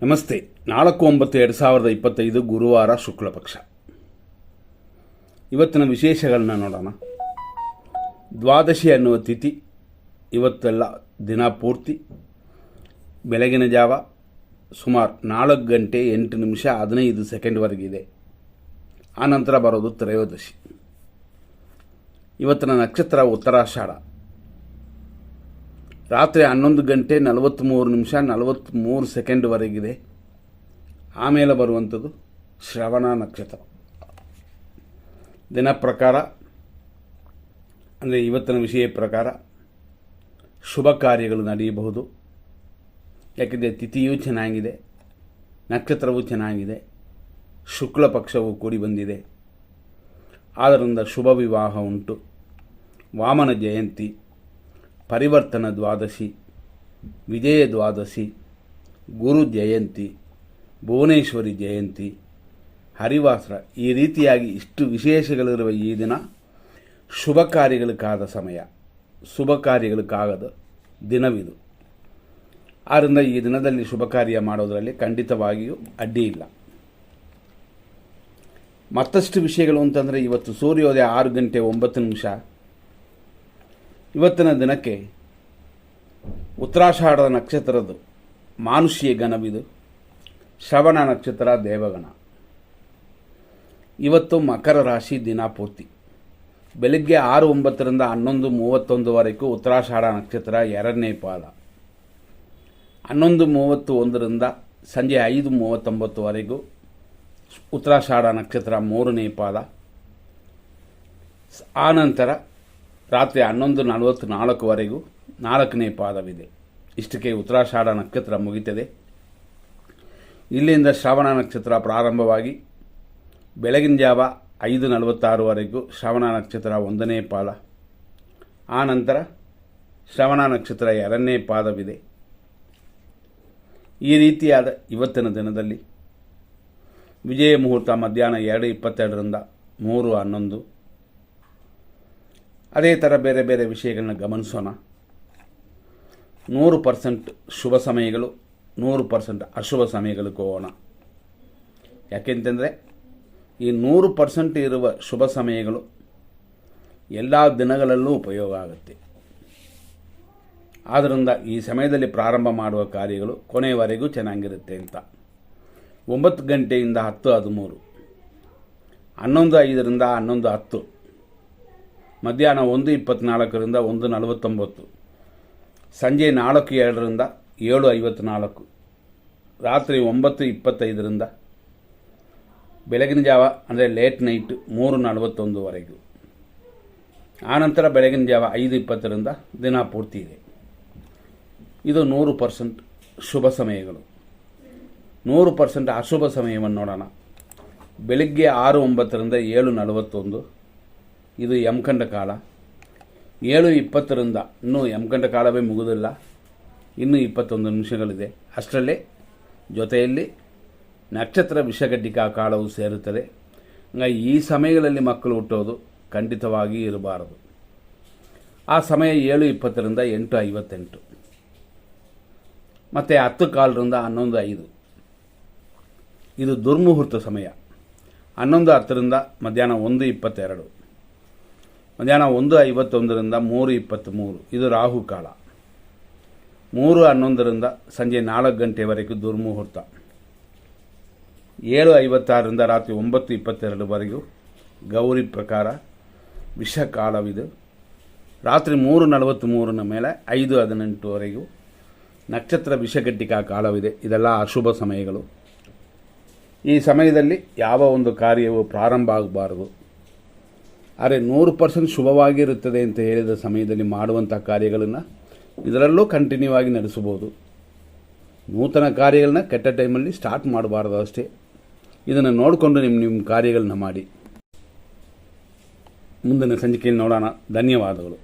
ನಮಸ್ತೆ. 4/9/2025 ಗುರುವಾರ ಶುಕ್ಲ ಪಕ್ಷ. ಇವತ್ತಿನ ವಿಶೇಷಗಳನ್ನ ನೋಡೋಣ. ದ್ವಾದಶಿ ಅನ್ನುವ ತಿಥಿ ಇವತ್ತೆಲ್ಲ ದಿನ ಪೂರ್ತಿ ಬೆಳಗಿನ ಜಾವ ಸುಮಾರು 4:08:15 ಆನಂತರ ಬರೋದು ತ್ರಯೋದಶಿ. ಇವತ್ತಿನ ನಕ್ಷತ್ರ ಉತ್ತರಾಷಾಢ. ರಾತ್ರಿ 11:43:43 ಆಮೇಲೆ ಬರುವಂಥದ್ದು ಶ್ರವಣ ನಕ್ಷತ್ರ. ದಿನ ಪ್ರಕಾರ ಅಂದರೆ ಇವತ್ತಿನ ವಿಷಯ ಪ್ರಕಾರ ಶುಭ ಕಾರ್ಯಗಳು ನಡೆಯಬಹುದು. ಯಾಕೆಂದರೆ ತಿಥಿಯೂ ಚೆನ್ನಾಗಿದೆ, ನಕ್ಷತ್ರವೂ ಚೆನ್ನಾಗಿದೆ, ಶುಕ್ಲ ಪಕ್ಷವೂ ಕೂಡಿ ಬಂದಿದೆ. ಆದ್ದರಿಂದ ಶುಭ ವಿವಾಹ ಉಂಟು. ವಾಮನ ಜಯಂತಿ, ಪರಿವರ್ತನ ದ್ವಾದಶಿ, ವಿಜಯ ದ್ವಾದಶಿ, ಗುರು ಜಯಂತಿ, ಭುವನೇಶ್ವರಿ ಜಯಂತಿ, ಹರಿವಾಸರ, ಈ ರೀತಿಯಾಗಿ ಇಷ್ಟು ವಿಶೇಷಗಳಿರುವ ಈ ದಿನ ಶುಭ ಕಾರ್ಯಗಳಕ್ಕಾದ ಸಮಯ, ಶುಭ ಕಾರ್ಯಗಳಕ್ಕಾಗದ ದಿನವಿದು. ಆದ್ದರಿಂದ ಈ ದಿನದಲ್ಲಿ ಶುಭ ಕಾರ್ಯ ಮಾಡೋದರಲ್ಲಿ ಖಂಡಿತವಾಗಿಯೂ ಅಡ್ಡಿ ಇಲ್ಲ. ಮತ್ತಷ್ಟು ವಿಷಯಗಳು ಅಂತಂದರೆ ಇವತ್ತು ಸೂರ್ಯೋದಯ 6:09. ಇವತ್ತಿನ ದಿನಕ್ಕೆ ಉತ್ತರಾಷಾಢದ ನಕ್ಷತ್ರದ ಮಾನುಷ್ಯ ಗಣವಿದು. ಶ್ರವಣ ನಕ್ಷತ್ರ ದೇವಗಣ. ಇವತ್ತು ಮಕರ ರಾಶಿ ದಿನ ಪೂರ್ತಿ ಬೆಳಗ್ಗೆ 6:09-11:31 ಉತ್ತರಾಷಾಢ ನಕ್ಷತ್ರ 2ನೇ ಪಾದ. 11:31 ಸಂಜೆ 5:39 ಉತ್ತರಾಷಾಢ ನಕ್ಷತ್ರ 3ನೇ ಪಾದ. ಆನಂತರ ರಾತ್ರಿ 11:44 4ನೇ ಪಾದವಿದೆ. ಇಷ್ಟಕ್ಕೆ ಉತ್ತರಾಷಾಢ ನಕ್ಷತ್ರ ಮುಗಿತದೆ. ಇಲ್ಲಿಂದ ಶ್ರವಣ ನಕ್ಷತ್ರ ಪ್ರಾರಂಭವಾಗಿ ಬೆಳಗಿನ ಜಾವ 5:46 ಶ್ರವಣ ನಕ್ಷತ್ರ 1ನೇ ಪಾದ. ಆನಂತರ ಶ್ರವಣ ನಕ್ಷತ್ರ 2ನೇ ಪಾದವಿದೆ. ಈ ರೀತಿಯಾದ ಇವತ್ತಿನ ದಿನದಲ್ಲಿ ವಿಜಯ ಮುಹೂರ್ತ ಮಧ್ಯಾಹ್ನ 2:22 3:11. ಅದೇ ಥರ ಬೇರೆ ಬೇರೆ ವಿಷಯಗಳನ್ನ ಗಮನಿಸೋಣ. 100% ಶುಭ ಸಮಯಗಳು, 100% ಅಶುಭ ಸಮಯಗಳಿಗೆ ಹೋಗೋಣ. ಯಾಕೆಂತಂದರೆ ಈ 100% ಇರುವ ಶುಭ ಸಮಯಗಳು ಎಲ್ಲ ದಿನಗಳಲ್ಲೂ ಉಪಯೋಗ ಆಗುತ್ತೆ. ಆದ್ದರಿಂದ ಈ ಸಮಯದಲ್ಲಿ ಪ್ರಾರಂಭ ಮಾಡುವ ಕಾರ್ಯಗಳು ಕೊನೆಯವರೆಗೂ ಚೆನ್ನಾಗಿರುತ್ತೆ ಅಂತ. 9 ಗಂಟೆಯಿಂದ 10:13, 11:05 11:10, ಮಧ್ಯಾಹ್ನ 1:24 1:49, ಸಂಜೆ 4:02 7:54, ರಾತ್ರಿ 9:25 ಬೆಳಗಿನ ಜಾವ ಅಂದರೆ ಲೇಟ್ ನೈಟ್ 3:41. ಆನಂತರ ಬೆಳಗಿನ ಜಾವ 5:20 ದಿನ ಪೂರ್ತಿ ಇದೆ. ಇದು 100% ಶುಭ ಸಮಯಗಳು. 100% ಅಶುಭ ಸಮಯವನ್ನು ನೋಡೋಣ. ಬೆಳಗ್ಗೆ 6:09 7:41 ಇದು ಯಮಕಂಡ ಕಾಲ. 7:20 ಇನ್ನೂ ಯಮಕಂಡ ಕಾಲವೇ ಮುಗಿದಿಲ್ಲ, ಇನ್ನೂ 21 ನಿಮಿಷಗಳಿದೆ. ಅಷ್ಟರಲ್ಲೇ ಜೊತೆಯಲ್ಲಿ ನಕ್ಷತ್ರ ವಿಷಗಡ್ಡಿಕಾ ಕಾಲವು ಸೇರುತ್ತದೆ. ಈ ಸಮಯಗಳಲ್ಲಿ ಮಕ್ಕಳು ಹುಟ್ಟೋದು ಖಂಡಿತವಾಗಿ ಇರಬಾರದು. ಆ ಸಮಯ 7:20 8:58 ಮತ್ತು 10:15 11:05 ಇದು ದುರ್ಮುಹೂರ್ತ ಸಮಯ. 11:10 ಮಧ್ಯಾಹ್ನ 1:22, ಮಧ್ಯಾಹ್ನ 1:51 3:23 ಇದು ರಾಹು ಕಾಲ. 3:11 ಸಂಜೆ 4 ಗಂಟೆವರೆಗೂ ದುರ್ಮುಹೂರ್ತ. 7:56 ರಾತ್ರಿ 9:22 ಗೌರಿ ಪ್ರಕಾರ ವಿಷಕಾಲವಿದು. ರಾತ್ರಿ 3:43 ಮೇಲೆ 5:18 ನಕ್ಷತ್ರ ವಿಷಗಡ್ಡಿಕಾ ಕಾಲವಿದೆ. ಇದೆಲ್ಲ ಅಶುಭ ಸಮಯಗಳು. ಈ ಸಮಯದಲ್ಲಿ ಯಾವ ಒಂದು ಕಾರ್ಯವೂ ಪ್ರಾರಂಭ ಆಗಬಾರದು. ಆದರೆ 100% ಶುಭವಾಗಿರುತ್ತದೆ ಅಂತ ಹೇಳಿದ ಸಮಯದಲ್ಲಿ ಮಾಡುವಂಥ ಕಾರ್ಯಗಳನ್ನು ಇದರಲ್ಲೂ ಕಂಟಿನ್ಯೂ ಆಗಿ ನಡೆಸಬಹುದು. ನೂತನ ಕಾರ್ಯಗಳನ್ನ ಕೆಟ್ಟ ಟೈಮಲ್ಲಿ ಸ್ಟಾರ್ಟ್ ಮಾಡಬಾರ್ದು ಅಷ್ಟೇ. ಇದನ್ನು ನೋಡಿಕೊಂಡು ನಿಮ್ಮ ಕಾರ್ಯಗಳನ್ನ ಮಾಡಿ. ಮುಂದಿನ ಸಂಚಿಕೆಯಲ್ಲಿ ನೋಡೋಣ. ಧನ್ಯವಾದಗಳು.